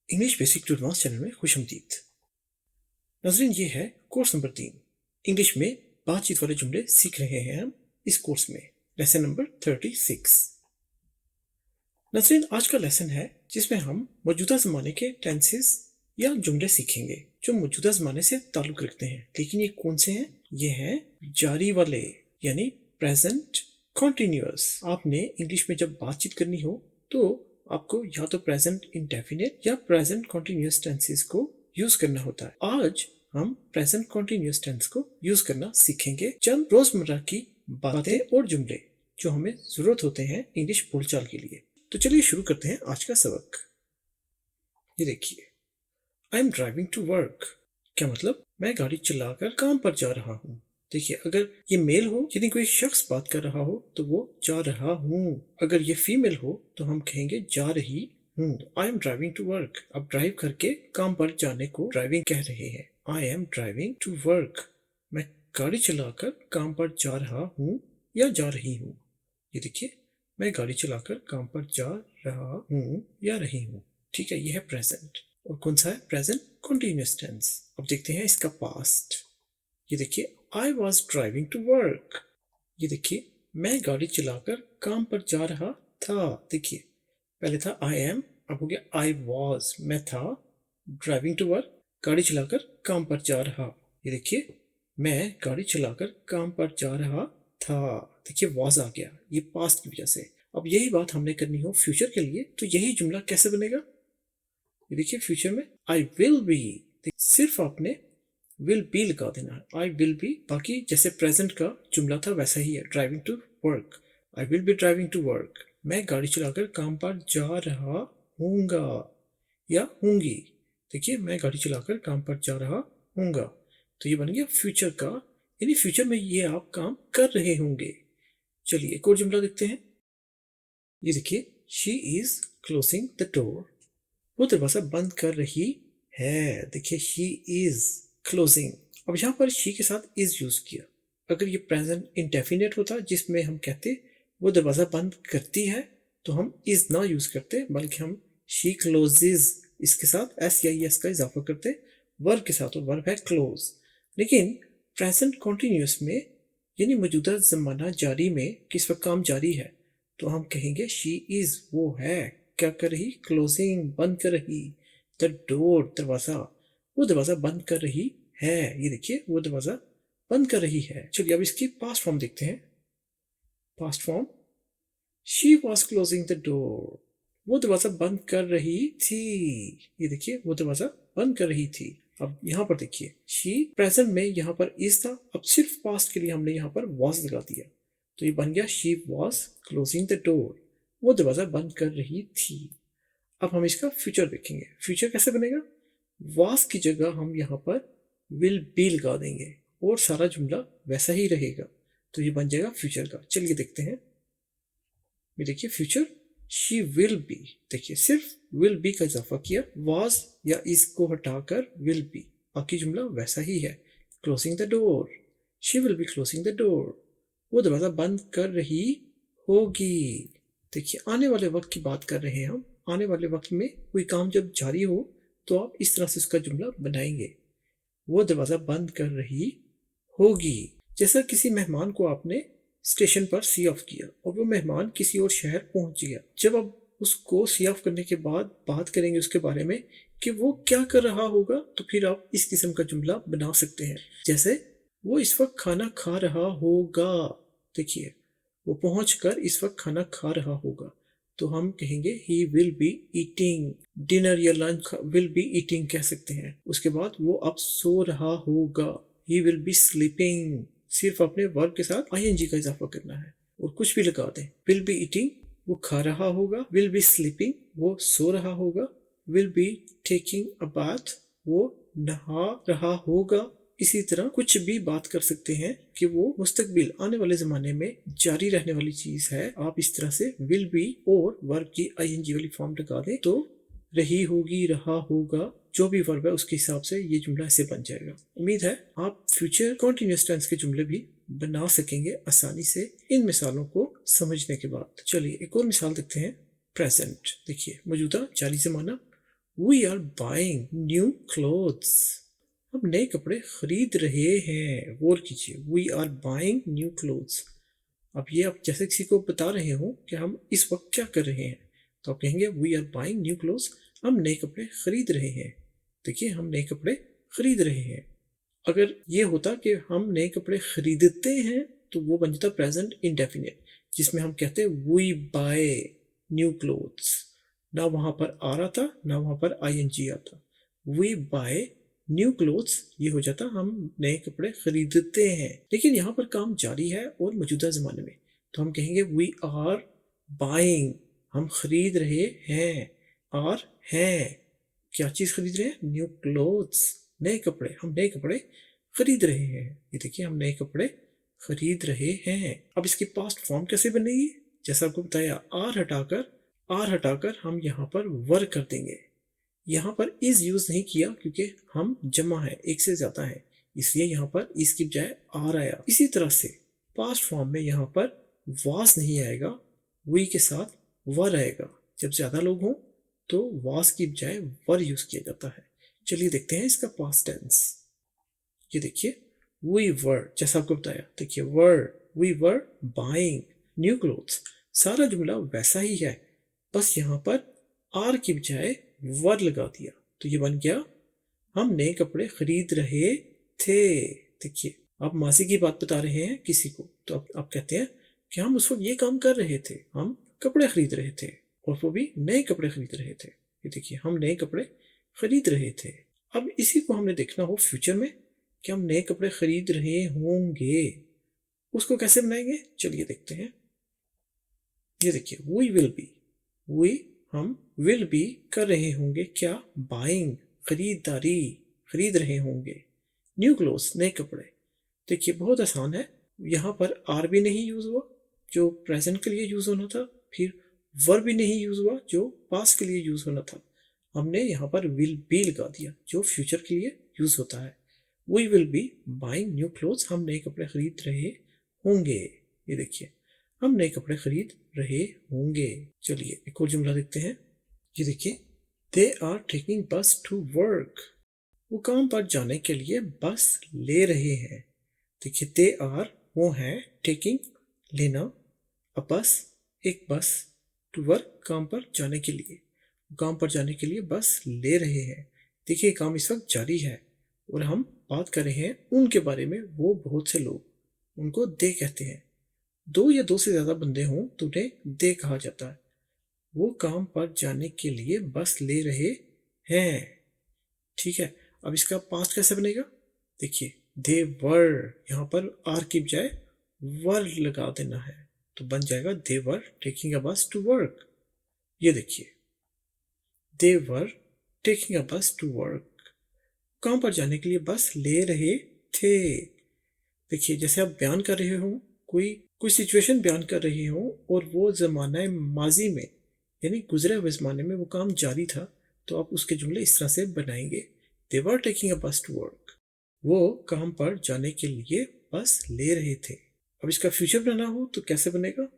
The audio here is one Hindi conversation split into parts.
English basic to advance channel में खुशमदीद। नाज़रीन, ये है कोर्स नंबर 3। इंग्लिश में बातचीत वाले जुमले सीख रहे हैं हम इस कोर्स में, लेसन नंबर 36। नाज़रीन, आज का लेसन है जिसमें हम मौजूदा ज़माने के टेंसेस या जुमले सीखेंगे जो मौजूदा ज़माने से ताल्लुक़ रखते हैं। लेकिन ये कौन से हैं? ये हैं जारी वाले, यानी प्रेजेंट कॉन्टिन्यूअस। आपने इंग्लिश में जब बातचीत करनी हो तो आपको या तो प्रेजेंट इंडेफिनिट या प्रेजेंट कॉन्टिन्यूअस टेंसेस को यूज करना होता है। आज हम प्रेजेंट कॉन्टिन्यूअस टेंस को यूज करना सीखेंगे। चंद रोजमर्रा की बातें और जुमले जो हमें जरूरत होते हैं इंग्लिश बोलचाल के लिए। तो चलिए शुरू करते हैं आज का सबक। ये देखिए, I am driving to work. क्या मतलब? मैं गाड़ी चलाकर काम पर जा रहा हूँ। देखिए, अगर ये मेल हो यानी कोई शख्स बात कर रहा हो तो वो जा रहा हूँ। अगर ये फीमेल हो तो हम कहेंगे जा रही हूँ। I am driving to work. अब ड्राइव करके काम पर जाने को ड्राइविंग कह रहे हैं। I am driving to work. मैं गाड़ी चलाकर काम पर जा रहा हूँ या जा रही हूँ। ये देखिए, मैं गाड़ी चलाकर काम पर जा रहा हूँ या रही हूँ। ठीक है, ये है प्रेजेंट। और कौन सा है? Present continuous tense. अब देखते हैं इसका पास्ट। ये देखिए, I was driving to work। ये देखिए, मैं गाड़ी चलाकर काम पर जा रहा था। देखिए, पहले था I am, अब हो गया I was। मैं था driving to work, गाड़ी चलाकर काम पर जा रहा। ये देखिए, मैं गाड़ी चलाकर काम पर जा रहा था। देखिए, was आ गया, ये पास्ट की वजह से। अब यही बात हमने करनी हो फ्यूचर के लिए, तो यही जुमला कैसे बनेगा? ये देखिए, फ्यूचर में I will be। सिर्फ आपने विल बी लगा देना है। आई विल बी, बाकी जैसे प्रेजेंट का जुमला था वैसा ही है, driving to work. I will be driving to work. मैं गाड़ी चलाकर काम पर जा रहा हूँगा या हूँगी। देखिए, मैं गाड़ी चलाकर काम पर जा रहा हूँगा, तो ये बन गया फ्यूचर का, यानी फ्यूचर में ये आप काम कर रहे होंगे। चलिए एक और जुमला देखते हैं। ये देखिए, she is closing the door. वो दरवाजा बंद कर रही है। देखिए, शी इज क्लोजिंग। अब यहाँ पर शी के साथ इज यूज किया। अगर ये प्रेजेंट इंडेफिनिट होता जिसमें हम कहते वो दरवाजा बंद करती है, तो हम इज ना यूज करते, बल्कि हम शी क्लोजेज इसके साथ एस या एस का इजाफा करते वर्ब के साथ, और वर्ब है क्लोज। लेकिन प्रेजेंट कॉन्टिन्यूअस में, यानी मौजूदा जमाना जारी में, किस वक्त काम जारी है, तो हम कहेंगे शी इज, वो है क्या कर रही? क्लोजिंग, बंद कर रही। द डोर, दरवाजा, वो दरवाजा बंद कर रही है। ये देखिए, वो दरवाजा बंद कर रही है। चलिए अब इसकी पास्ट फॉर्म देखते हैं। Past form, she was closing the door. वो दरवाजा बंद कर रही थी। ये देखिए, वो दरवाजा बंद कर रही थी। अब यहाँ पर देखिए, शी प्रेजेंट में यहाँ पर इज था, अब सिर्फ पास्ट के लिए हमने यहाँ पर वॉज लगा दिया, तो ये बन गया she was closing the door. वो दरवाजा बंद कर रही थी। अब हम इसका फ्यूचर देखेंगे। फ्यूचर कैसे बनेगा? वास की जगह हम यहाँ पर विल बी लगा देंगे और सारा जुमला वैसा ही रहेगा, तो ये बन जाएगा फ्यूचर का। चलिए देखते हैं। ये देखिए, फ्यूचर शी विल बी। देखिए, सिर्फ विल बी का इजाफा किया, वाज या इज को हटाकर विल बी, बाकी जुमला वैसा ही है। Closing the door, she will be closing the door. वो दरवाजा बंद कर रही होगी। देखिए, आने वाले वक्त की बात कर रहे हैं हम। आने वाले वक्त में कोई काम जब जारी हो तो आप इस तरह से उसका जुमला बनाएंगे, वो दरवाजा बंद कर रही होगी। जैसा किसी मेहमान को आपने स्टेशन पर सी ऑफ किया और वो मेहमान किसी और शहर पहुंच गया। जब आप उसको सी ऑफ करने के बाद बात करेंगे उसके बारे में कि वो क्या कर रहा होगा, तो फिर आप इस किस्म का जुमला बना सकते हैं, जैसे वो इस वक्त खाना खा रहा होगा। देखिए, वो पहुंचकर इस वक्त खाना खा रहा होगा, तो हम कहेंगे he will be eating dinner या लंच। विल बी ईटिंग कह सकते हैं। उसके बाद वो अब सो रहा होगा, ही विल बी स्लीपिंग। सिर्फ अपने वर्ब के साथ आईएनजी का इजाफा करना है और कुछ भी लगा दें। विल बी ईटिंग, वो खा रहा होगा। विल बी स्लीपिंग, वो सो रहा होगा। Will be taking a bath, वो नहा रहा होगा। इसी तरह कुछ भी बात कर सकते हैं कि वो मुस्तकबिल, आने वाले जमाने में जारी रहने वाली चीज है। आप इस तरह से विल बी और वर्ब की आईएनजी वाली फॉर्म लगा दें, तो रही होगी, रहा होगा, जो भी वर्ब है उसके हिसाब से ये जुमला ऐसे बन जाएगा। उम्मीद है आप फ्यूचर कॉन्टिन्यूअस टेंस के जुमले भी बना सकेंगे आसानी से इन मिसालों को समझने के बाद। चलिए एक और मिसाल देखते हैं। प्रेजेंट, देखिए, मौजूदा जारी जमाना। We are buying new clothes. हम नए कपड़े खरीद रहे हैं। गौर कीजिए, we are buying new clothes. अब ये आप जैसे किसी को बता रहे हो कि हम इस वक्त क्या कर रहे हैं, तो आप कहेंगे we are buying new clothes, हम नए कपड़े खरीद रहे हैं। देखिए, हम नए कपड़े खरीद रहे हैं। अगर ये होता कि हम नए कपड़े खरीदते हैं तो वो बन जाता प्रेजेंट इंडेफिनिट, जिसमें हम कहते हैं वी बाय न्यू क्लोथ्स। ना वहां पर आ रहा था, ना वहां पर आईएनजी आता। वी बाय न्यू क्लोथ्स ये हो जाता हम नए कपड़े खरीदते हैं। लेकिन यहाँ पर काम जारी है और मौजूदा जमाने में, तो हम कहेंगे वी आर बाइंग, हम खरीद रहे हैं। आर हैं, क्या चीज खरीद रहे हैं? न्यू क्लोथ्स, नए कपड़े। हम नए कपड़े खरीद रहे हैं। ये देखिए, हम नए कपड़े खरीद रहे हैं। अब इसकी पास्ट फॉर्म कैसे बनेगी? जैसा आपको बताया, आर हटाकर हम यहाँ पर वर कर देंगे। यहाँ पर इज यूज नहीं किया क्योंकि हम जमा है, एक से ज्यादा है, इसलिए यहाँ पर इस की बजाय आर आया। इसी तरह से पास्ट फॉर्म में यहाँ पर वास नहीं आएगा, वी के साथ वर आएगा। जब ज्यादा लोग हों तो वास की बजाय वर यूज किया जाता है। चलिए देखते हैं इसका पास्ट टेंस। ये देखिए, वी वर, जैसा आपको बताया, देखिए we were buying new clothes. सारा जुमला वैसा ही है, बस यहाँ पर आर की बजाय वर लगा दिया, तो ये बन गया हम नए कपड़े खरीद रहे थे। देखिए, आप मासी की बात बता रहे हैं किसी को, तो आप कहते हैं कि हम उस वक्त ये काम कर रहे थे, हम कपड़े खरीद रहे थे, और वो भी नए कपड़े खरीद रहे थे। ये देखिए, हम नए कपड़े खरीद रहे थे। अब इसी को हमने देखना हो फ्यूचर में कि हम नए कपड़े खरीद रहे होंगे, उसको कैसे बनाएंगे? चलिए देखते हैं। ये देखिए, वी विल बी, वी हम विल बी कर रहे होंगे क्या? बाइंग, खरीदारी, खरीद रहे होंगे न्यू क्लोथ्स, नए कपड़े। देखिए, बहुत आसान है। यहाँ पर आर भी नहीं यूज हुआ जो प्रेजेंट के लिए यूज होना था, फिर वर भी नहीं यूज हुआ जो पास्ट के लिए यूज होना था। हमने यहाँ पर विल बी लगा दिया जो फ्यूचर के लिए यूज होता है। We will be buying new clothes, हम नए कपड़े खरीद रहे होंगे। ये देखिए, हम नए कपड़े खरीद रहे होंगे। चलिए एक और जुमला देखते हैं। ये देखिए, दे आर टेकिंग बस टू वर्क, वो काम पर जाने के लिए बस ले रहे हैं। देखिए, दे आर वो हैं, टेकिंग लेना, अ बस एक बस, टू वर्क काम पर जाने के लिए, काम पर जाने के लिए बस ले रहे हैं। देखिए, काम इस वक्त जारी है और हम बात कर रहे हैं उनके बारे में, वो बहुत से लोग, उनको दे कहते हैं। दो या दो से ज्यादा बंदे हों तो उन्हें दे कहा जाता है। वो काम पर जाने के लिए बस ले रहे हैं। ठीक है, अब इसका पास्ट कैसे बनेगा? देखिए, दे वर, यहाँ पर आर की बजाय वर लगा देना है, तो बन जाएगा दे were taking a bus to work. ये देखिए, दे were taking a bus to work, काम पर जाने के लिए बस ले रहे थे। देखिए, जैसे आप बयान कर रहे हो, कोई सिचुएशन बयान कर रहे हो और वो जमाना माजी में, यानी गुजरे हुए जमाने में वो काम जारी था, तो आप उसके जुमले इस तरह से बनाएंगे, दे were taking a bus to work, वो काम पर जाने के लिए बस ले रहे थे। अब इसका फ्यूचर बनाना हो तो कैसे बनेगा?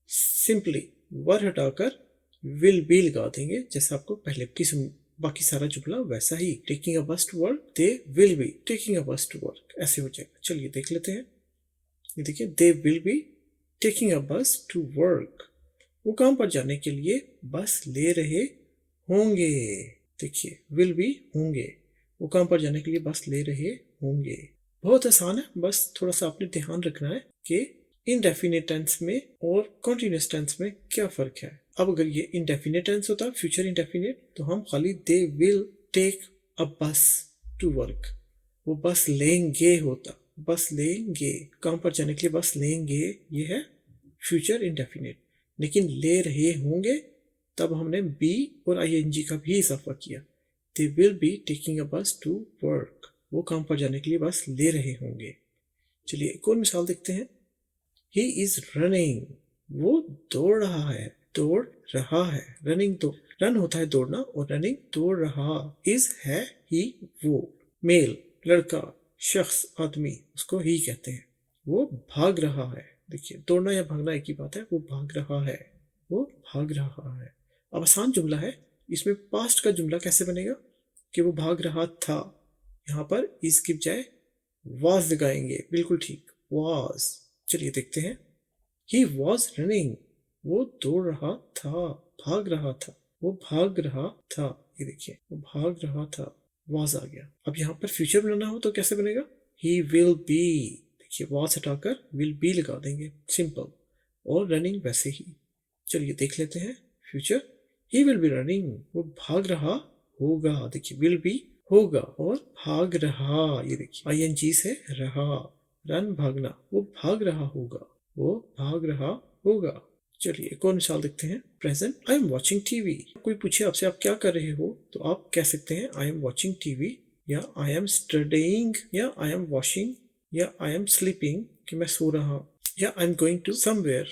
सिंपली वर हटाकर विल बी लगा देंगे, जैसा आपको पहले की बाकी सारा जुमला वैसा ही, taking a bus to work, they will be taking a bus to work, ऐसे हो जाएगा। चलिए देख लेते हैं। ये देखिए, दे will be taking a bus to work, वो काम पर जाने के लिए बस ले रहे होंगे। देखिए, विल बी होंगे, वो काम पर जाने के लिए बस ले रहे होंगे। बहुत आसान है, बस थोड़ा सा आपने ध्यान रखना है कि इनडेफिनिट टेंस में और कॉन्टिन्यूअस टेंस में क्या फर्क है। अब अगर ये इनडेफिनिट टेंस होता, फ्यूचर इनडेफिनिट, तो हम खाली they will take a bus to work, वो बस लेंगे होता, बस लेंगे, काम पर जाने के लिए बस लेंगे, ये है फ्यूचर इनडेफिनिट। लेकिन ले रहे होंगे, तब हमने बी और आईएनजी का भी इजाफा किया, दे will be taking a bus to work, वो काम पर जाने के लिए बस ले रहे होंगे। चलिए एक और मिसाल देखते हैं। ही इज रनिंग, वो दौड़ रहा है, दौड़ रहा है, रनिंग तो रन होता है दौड़ना, और रनिंग दौड़ रहा, इज है ही वो, मेल लड़का, शख्स आदमी, उसको ही कहते हैं। वो भाग रहा है, देखिए दौड़ना या भागना एक ही बात है, वो भाग रहा है, वो भाग रहा है। अब आसान जुमला है, इसमें पास्ट का जुमला कैसे बनेगा कि वो भाग रहा था, यहाँ पर इज की बजाय वाज लगाएंगे, बिल्कुल ठीक, वाज। चलिए देखते हैं, ही वॉज रनिंग, वो दौड़ रहा था, भाग रहा था, वो भाग रहा था, ये देखिए वो भाग रहा था, वॉज आ गया। अब यहाँ पर फ्यूचर बनाना हो तो कैसे बनेगा, ही विल बी, देखिए वॉज हटाकर विल बी लगा देंगे, सिंपल, और रनिंग वैसे ही। चलिए देख लेते हैं future, he will be running, वो भाग रहा होगा, देखिए विल बी होगा और भाग रहा, ये देखिए आईएनजी से रहा, रन भागना, वो भाग रहा होगा, वो भाग रहा होगा। चलिए एक और मिसाल देखते हैं, present, I am watching TV. कोई पूछे आपसे आप क्या कर रहे हो तो आप कह सकते हैं आई एम वॉचिंग टीवी, या आई एम स्टडीइंग, या आई एम वॉशिंग, या आई एम स्लीपिंग कि मैं सो रहा, या I am going to somewhere.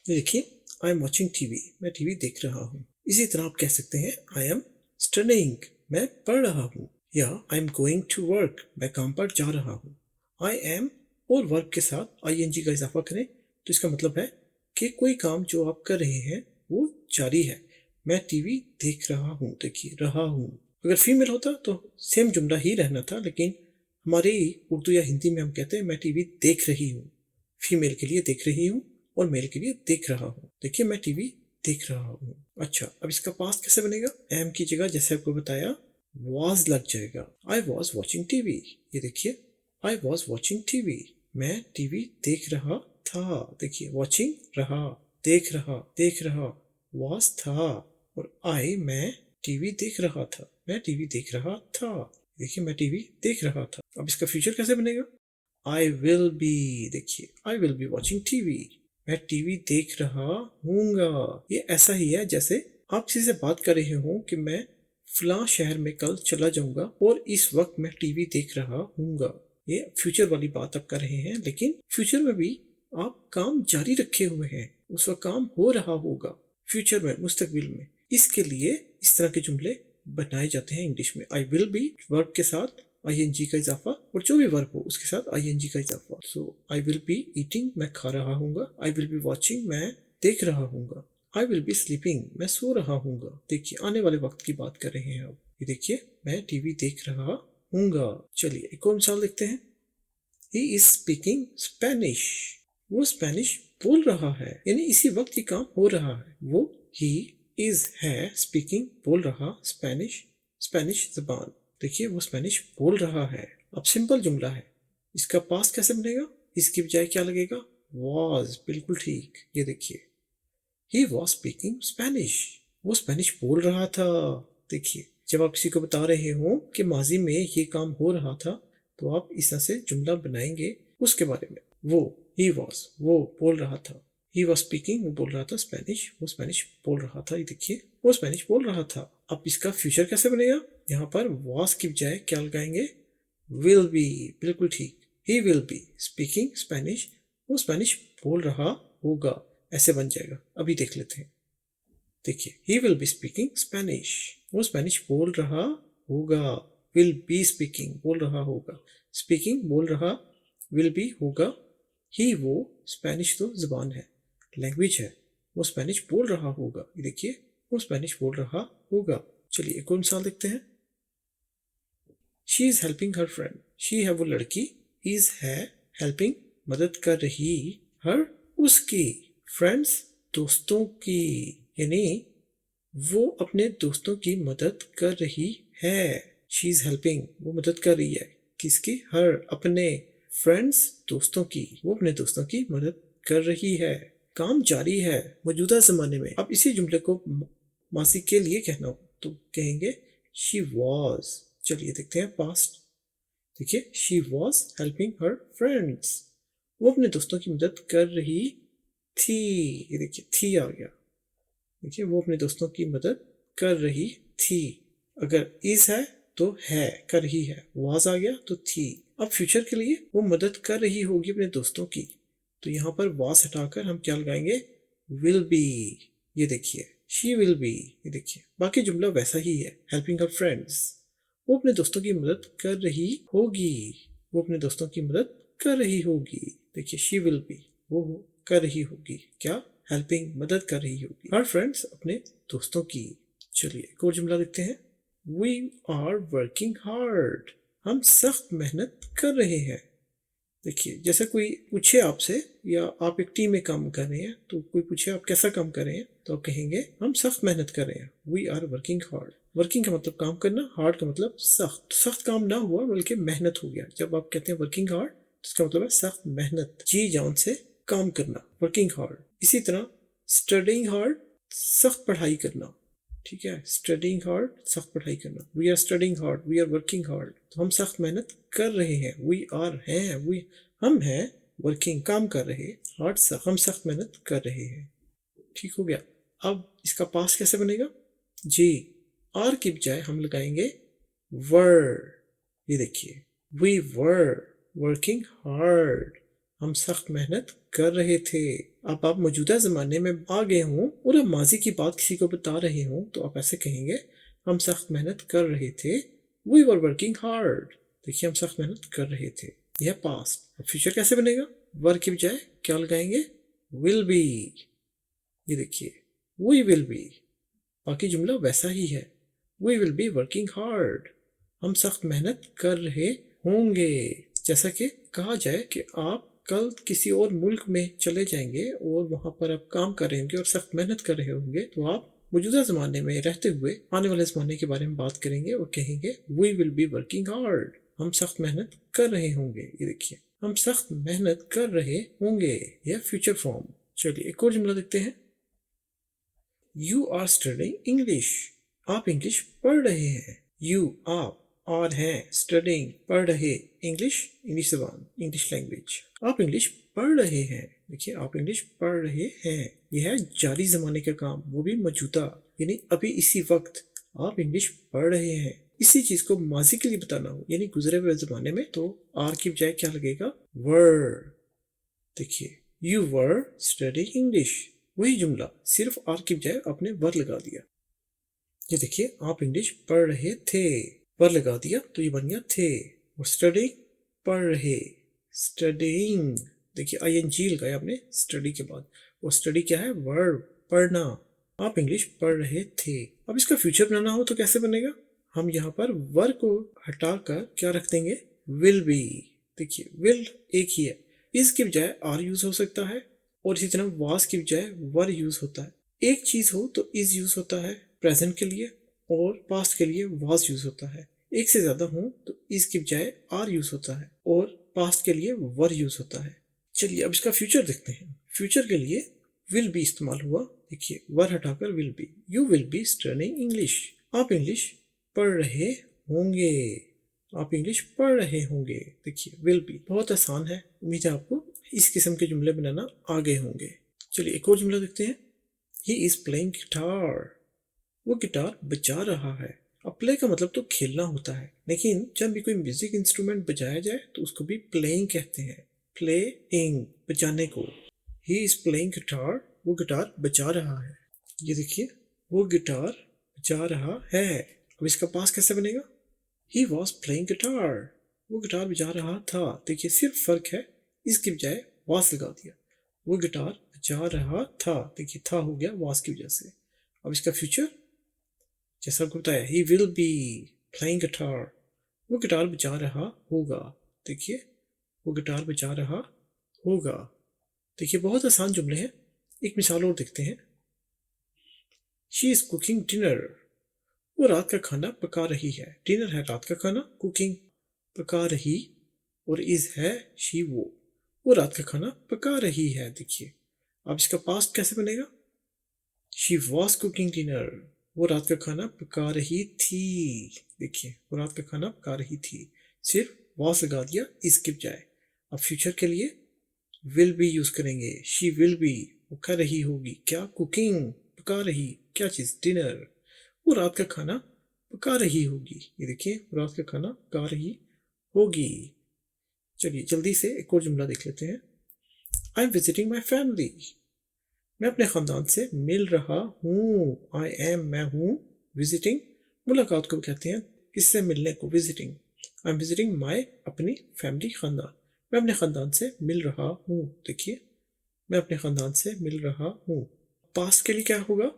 देखिए आई एम वॉचिंग टीवी, मैं टीवी देख रहा हूँ। इसी तरह आप कह सकते हैं आई एम स्टडीइंग, मैं पढ़ रहा हूँ, या I am going to work, मैं काम पर जा रहा हूँ। आई एम और वर्ब के साथ आईएनजी का इजाफा करें तो इसका मतलब है कि कोई काम जो आप कर रहे हैं वो जारी है। मैं टीवी देख रहा हूँ, देखिए रहा हूँ। अगर फीमेल होता तो सेम जुमला ही रहना था, लेकिन हमारे उर्दू या हिंदी में हम कहते हैं मैं टीवी देख रही हूँ। फीमेल के लिए देख रही हूँ और मेल के लिए देख रहा हूँ। देखिए मैं टीवी देख रहा हूँ। अच्छा, अब इसका पास्ट कैसे बनेगा, एम की जगह जैसे आपको बताया वॉज लग जाएगा। आई वॉज वॉचिंग टीवी, ये देखिए आई वॉज वॉचिंग टीवी, मैं टीवी देख रहा था, देखिए वॉचिंग रहा, देख रहा वॉज था, और आई मैं टीवी देख रहा था, मैं टीवी देख रहा था, देखिए मैं टीवी देख रहा था। अब इसका फ्यूचर कैसे बनेगा, आई विल बी, देखिए आई विल बी वॉचिंग टीवी, मैं टीवी देख रहा हूँगा। ये ऐसा ही है जैसे आप किसी से बात कर रहे हो कि मैं फलां शहर में कल चला जाऊंगा और इस वक्त मैं टीवी देख रहा हूँगा। ये फ्यूचर वाली बात आप कर रहे हैं, लेकिन फ्यूचर में भी आप काम जारी रखे हुए हैं, उस वक्त काम हो रहा होगा फ्यूचर में, मुस्तकबिल में। इसके लिए इस तरह के जुमले बनाए जाते हैं इंग्लिश में। आई विल बी वर्ब के साथ आईएनजी का इजाफा, और जो भी वर्ब हो उसके साथ आईएनजी का इजाफा। सो आई विल बी ईटिंग, मैं खा रहा हूँगा। आई विल बी वॉचिंग, मैं देख रहा हूँगा। आई विल बी स्लीपिंग, मैं सो रहा हूँगा। देखिए आने वाले वक्त की बात कर रहे हैं आप। ये देखिए मैं टीवी देख रहा हूँगा। चलिए एक और मिसाल देखते हैं, ही इज स्पीकिंग स्पेनिश, वो स्पेनिश बोल रहा है, यानी इसी वक्त ही काम हो रहा है। वो ही इज है स्पीकिंग बोल रहा स्पेनिश, स्पेनिश जबान, देखिए वो स्पेनिश बोल रहा है। अब सिंपल जुमला है, इसका पास्ट कैसे बनेगा, इसकी बजाय क्या लगेगा, वॉज, बिल्कुल ठीक। ये देखिए ही वॉज स्पीकिंग स्पेनिश, वो स्पेनिश बोल रहा था। देखिए जब आप किसी को बता रहे हो कि माजी में ये काम हो रहा था तो आप इस तरह से जुमला बनाएंगे उसके बारे में। वो ही वॉज, वो बोल रहा था। ही वॉज स्पीकिंग, वो बोल रहा था स्पेनिश, वो स्पेनिश बोल रहा था। ये देखिए वो स्पेनिश बोल रहा था। अब इसका फ्यूचर कैसे बनेगा, यहाँ पर वॉज की बजाय क्या लगाएंगे, विल बी, बिल्कुल ठीक। He will be speaking Spanish, वो स्पेनिश बोल रहा होगा, ऐसे बन जाएगा। अभी देख लेते हैं, देखिए he will be speaking Spanish, वो स्पेनिश बोल रहा होगा। विल बी स्पीकिंग, बोल रहा होगा, स्पीकिंग बोल रहा, विल बी होगा। ही वो स्पेनिश तो जुबान है, लैंग्वेज है, वो स्पेनिश बोल रहा होगा। ये देखिए वो स्पेनिश बोल रहा होगा। चलिए एक और मिसाल देखते हैं, she is helping her friend, she है वो लड़की, इज है हेल्पिंग मदद कर रही, हर उसकी, फ्रेंड्स दोस्तों की, यानी वो अपने दोस्तों की मदद कर रही है। शी इज हेल्पिंग, वो मदद कर रही है किसकी, हर, अपने, फ्रेंड्स दोस्तों की, वो अपने दोस्तों की मदद कर रही है। काम जारी है मौजूदा जमाने में। अब इसी जुमले को मासी के लिए कहना हो तो कहेंगे शी वॉज। चलिए देखते हैं पास्ट, देखिए she was helping her friends, वो अपने दोस्तों की मदद कर रही थी। ये देखिए थी आ गया, देखिए वो अपने दोस्तों की मदद कर रही थी। अगर इज है तो है, कर रही है, वाज आ गया तो थी। अब फ्यूचर के लिए वो मदद कर रही होगी अपने दोस्तों की, तो यहाँ पर वाज हटाकर हम क्या लगाएंगे, विल बी। ये देखिए शी विल बी, ये देखिए बाकी जुमला वैसा ही है, हेल्पिंग हर फ्रेंड्स, वो अपने दोस्तों की मदद कर रही होगी, वो अपने दोस्तों की मदद कर रही होगी। देखिए शी विल बी, वो कर रही होगी क्या, हेल्पिंग, मदद कर रही होगी, हर फ्रेंड्स, अपने दोस्तों की। चलिए एक और जुमला देखते हैं। वी आर वर्किंग हार्ड, हम सख्त मेहनत कर रहे हैं। देखिए जैसे कोई पूछे आपसे, या आप एक टीम में काम कर रहे हैं, तो कोई पूछे आप कैसा काम कर रहे हैं, तो आप कहेंगे हम सख्त मेहनत कर रहे हैं। We are working hard. Working का मतलब काम करना, हार्ड का मतलब सख्त। सख्त काम ना हुआ बल्कि मेहनत हो गया। जब आप कहते हैं वर्किंग हार्ड, तो इसका मतलब है सख्त मेहनत, जी जान से काम करना, वर्किंग हार्ड। इसी तरह स्टडिंग हार्ड, सख्त पढ़ाई करना। ठीक है, स्टडिंग हार्ड, सख्त पढ़ाई करना। We are studying hard, we are working hard, तो हम सख्त मेहनत कर रहे हैं। वी आर हैं, वी हम हैं, वर्किंग काम कर रहे, हार्ड सख्त, हम सख्त मेहनत कर रहे हैं। ठीक हो गया। अब इसका पास कैसे बनेगा? जी, आर की बजाय हम लगाएंगे वर। ये देखिए, वी वर वर्किंग हार्ड, हम सख्त मेहनत कर रहे थे। अब आप मौजूदा ज़माने में आ गए हों और आप माजी की बात किसी को बता रहे हों, तो आप ऐसे कहेंगे हम सख्त मेहनत कर रहे थे। We were working hard. देखिए हम सख्त मेहनत कर रहे थे। यह पास्ट। अब फ्यूचर कैसे बनेगा? वर की बजाय क्या लगाएंगे? Will be. ये देखिए, वी विल बी। बाकी जुमला वैसा ही है। We will be working hard, हम सख्त मेहनत कर रहे होंगे। जैसा कि कहा जाए कि आप कल किसी और मुल्क में चले जाएंगे और वहां पर आप काम कर रहे होंगे और सख्त मेहनत कर रहे होंगे, तो आप मौजूदा ज़माने में रहते हुए आने वाले ज़माने के बारे में बात करेंगे और कहेंगे we will be working hard, हम सख्त मेहनत कर रहे होंगे। ये देखिए, हम सख्त मेहनत कर रहे होंगे, यह फ्यूचर फॉर्म। चलिए एक और जुमला देखते हैं। यू आर स्टडिंग इंग्लिश, आप इंग्लिश पढ़ रहे हैं। यू आप और हैं, स्टडिंग पढ़ रहे, इंग्लिश जबान, इंग्लिश लैंग्वेज। आप इंग्लिश पढ़ रहे हैं। देखिए आप इंग्लिश पढ़ रहे हैं, यह है जारी जमाने का काम, वो भी मौजूदा, यानी अभी इसी वक्त आप इंग्लिश पढ़ रहे हैं। इसी चीज को माजी के लिए बताना हो, यानी गुजरे हुए जमाने में, तो आर की बजाय क्या लगेगा? वर। देखिए, यू वर स्टडिंग इंग्लिश, वही जुमला, सिर्फ आर की बजाय आपने वर लगा दिया। ये देखिए, आप इंग्लिश पढ़ रहे थे, वर लगा दिया तो ये बन गया थे। और स्टडिंग, पढ़ रहे, स्टडिंग। देखिए आईएनजी लगाया आपने स्टडी के बाद, और स्टडी क्या है? वर्ब, पढ़ना। आप इंग्लिश पढ़ रहे थे। अब इसका फ्यूचर बनाना हो तो कैसे बनेगा? हम यहाँ पर वर को हटाकर क्या रख देंगे? Will be. देखिए विल एक ही है, इस की बजाय आर यूज हो सकता है, और इसी तरह वास की बजाय वर यूज होता है। एक चीज हो तो इज यूज होता है प्रेजेंट के लिए, और पास्ट के लिए वाज यूज होता है। एक से ज्यादा हो तो इस की बजाय आर यूज होता है, और पास्ट के लिए वर यूज होता है। चलिए अब इसका फ्यूचर देखते हैं। फ्यूचर के लिए विल बी इस्तेमाल हुआ। देखिए वर हटाकर will be. You will be studying English, आप इंग्लिश पढ़ रहे होंगे, आप इंग्लिश पढ़ रहे होंगे। देखिए विल बी बहुत आसान है, उम्मीद है आपको इस किस्म के जुमले बनाना आ गए होंगे। चलिए एक और जुमला देखते हैं। ही इज प्लेइंग गिटार, वो गिटार बजा रहा है। अब प्ले का मतलब तो खेलना होता है, लेकिन जब भी कोई म्यूजिक इंस्ट्रूमेंट बजाया जाए तो उसको भी प्लेइंग कहते हैं। प्लेइंग, बजाने को। ही इज प्लेइंग गिटार, वो गिटार बजा रहा है। ये देखिए, वो गिटार बजा रहा है। अब इसका पास कैसे बनेगा? ही वॉज प्लेइंग गिटार, वो गिटार बजा रहा था। देखिए सिर्फ फर्क है, इसकी बजाय वॉस लगा दिया। वो गिटार बजा रहा था, देखिए था हो गया वॉस की वजह से। अब इसका फ्यूचर जैसा आपको बताया, he will be playing guitar, वो गिटार बजा रहा होगा। देखिए वो गिटार बजा रहा होगा। देखिए बहुत आसान जुमले हैं। एक मिसाल और देखते हैं। शी इज कुकिंग डिनर, वो रात का खाना पका रही है। डिनर है रात का खाना, कुकिंग पका रही, और इज है शी वो रात का खाना पका रही है। देखिए अब इसका पास्ट कैसे बनेगा? शी वॉज कुकिंग डिनर, वो रात का खाना पका रही थी। देखिए वो रात का खाना पका रही थी, सिर्फ वॉज लगा दिया इसके बजाय। अब फ्यूचर के लिए विल बी यूज करेंगे। शी विल बी, वो कर रही होगी क्या? कुकिंग, पका रही क्या चीज? डिनर। वो रात का खाना पका रही होगी। ये देखिए वो रात का खाना पका रही होगी। चलिए जल्दी से एक और जुमला देख लेते हैं। I am visiting my family, मैं अपने ख़ानदान से मिल रहा हूँ। आई एम, मैं हूँ, विजिटिंग मुलाकात को कहते हैं, इससे मिलने को विजिटिंग। आई एम विजिटिंग माई, अपनी फैमिली, ख़ानदान। मैं अपने ख़ानदान से मिल रहा हूँ। देखिए मैं अपने ख़ानदान से मिल रहा हूँ। पास्ट के लिए क्या होगा?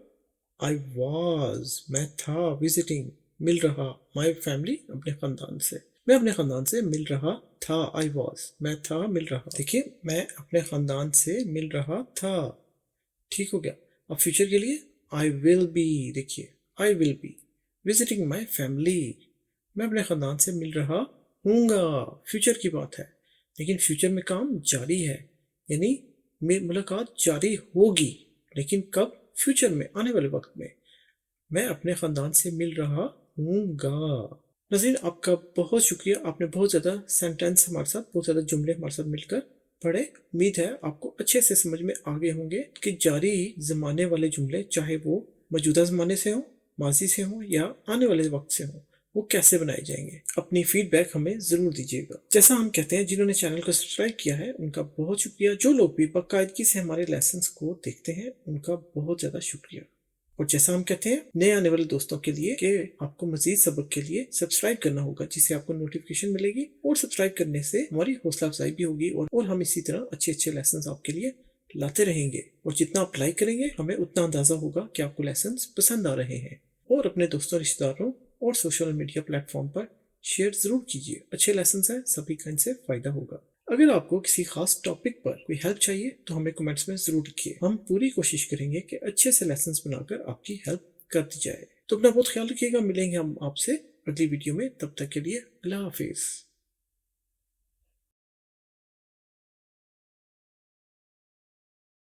आई वॉज, मैं था, विजिटिंग, मिल रहा, माई फैमिली, अपने खानदान से, मैं अपने खानदान से मिल रहा था, आई वॉज, मैं था, मिल रहा, देखिए मैं अपने खानदान से मिल रहा था, ठीक हो गया। अब फ्यूचर के लिए आई विल बी, देखिए आई will be visiting my family, मैं अपने खानदान से मिल रहा हूँगा, फ्यूचर की बात है, लेकिन फ्यूचर में काम जारी है, यानी मुलाकात जारी होगी, लेकिन कब, फ्यूचर में, आने वाले वक्त में, मैं अपने ख़ानदान से मिल रहा हूँगा। नाज़रीन, आपका बहुत शुक्रिया, आपने बहुत ज़्यादा सेंटेंस हमारे साथ, बहुत ज़्यादा जुमले हमारे साथ मिलकर पढ़े। उम्मीद है आपको अच्छे से समझ में आ गए होंगे कि जारी ज़माने वाले जुमले, चाहे वो मौजूदा ज़माने से हों, माजी से हों या आने वाले वक्त से हों, वो कैसे बनाए जाएंगे। अपनी फीडबैक हमें ज़रूर दीजिएगा। जैसा हम कहते हैं, जिन्होंने चैनल को सब्सक्राइब किया है उनका बहुत शुक्रिया, जो लोग भी बाकायदगी से हमारे लेसन्स को देखते हैं उनका बहुत ज़्यादा शुक्रिया। और जैसा हम कहते हैं नए आने वाले दोस्तों के लिए कि आपको मजीद सबक के लिए सब्सक्राइब करना होगा, जिससे आपको नोटिफिकेशन मिलेगी, और सब्सक्राइब करने से हमारी हौसला अफजाई भी होगी और हम इसी तरह अच्छे अच्छे लेसन आपके लिए लाते रहेंगे। और जितना आप लाइक करेंगे हमें उतना अंदाजा होगा कि आपको लेसन पसंद आ रहे हैं। और अपने दोस्तों, रिश्तेदारों और सोशल मीडिया प्लेटफॉर्म पर शेयर जरूर कीजिए। अच्छे लेसन हैं, सभी का इनसे फायदा होगा। अगर आपको किसी खास टॉपिक पर कोई हेल्प चाहिए तो हमें कमेंट्स में जरूर लिखिए। हम पूरी कोशिश करेंगे कि अच्छे से लेसन्स बनाकर आपकी हेल्प कर दी जाए। तो अपना बहुत ख्याल रखिएगा। मिलेंगे हम आपसे अगली वीडियो में, तब तक के लिए अल्लाह हाफिज।